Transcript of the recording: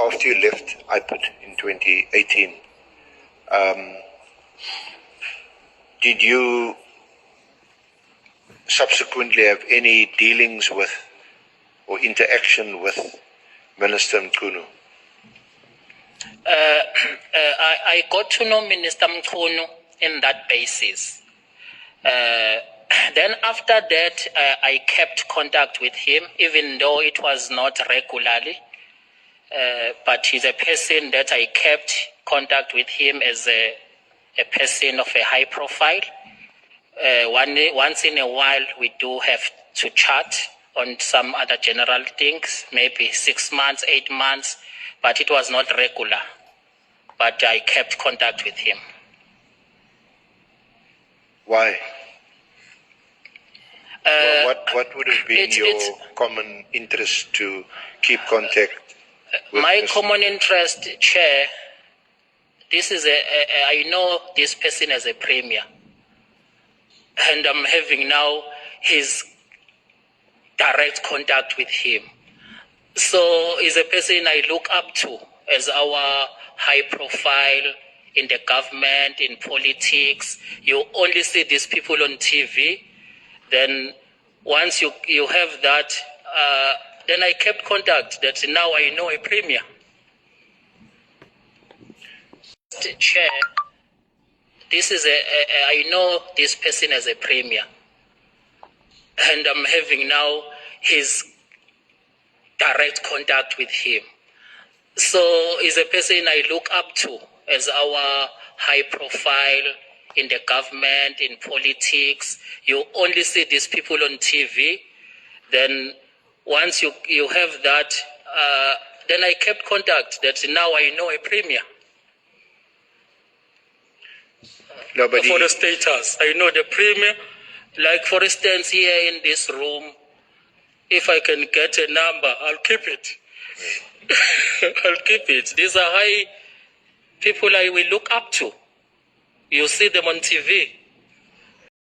after you left IPID in 2018, did you subsequently have any dealings with or interaction with Minister Mchunu? I got to know Minister Mchunu in that basis. Then after that, I kept contact with him, even though it was not regularly. But he's a person that I kept contact with him as a person of a high profile. Once in a while, we do have to chat on some other general things, maybe 6 months, 8 months, but it was not regular. But I kept contact with him. Why? What would have been your common interest to keep contact with my Mr. common interest, Chair, this is I know this person as a premier, and I'm having now his direct contact with him. So he's a person I look up to as our high profile in the government, in politics. You only see these people on TV. Then once you have that, then I kept contact that now I know a premier. Chair, this is I know this person as a premier, and I'm having now his direct contact with him. So he's a person I look up to as our high profile in the government, in politics. You only see these people on TV. Then once you have that, then I kept contact that now I know a premier. Nobody. For the status, I know the premier. Like for instance, here in this room, if I can get a number, I'll keep it. I'll keep it. These are high people I will look up to. You see them on TV.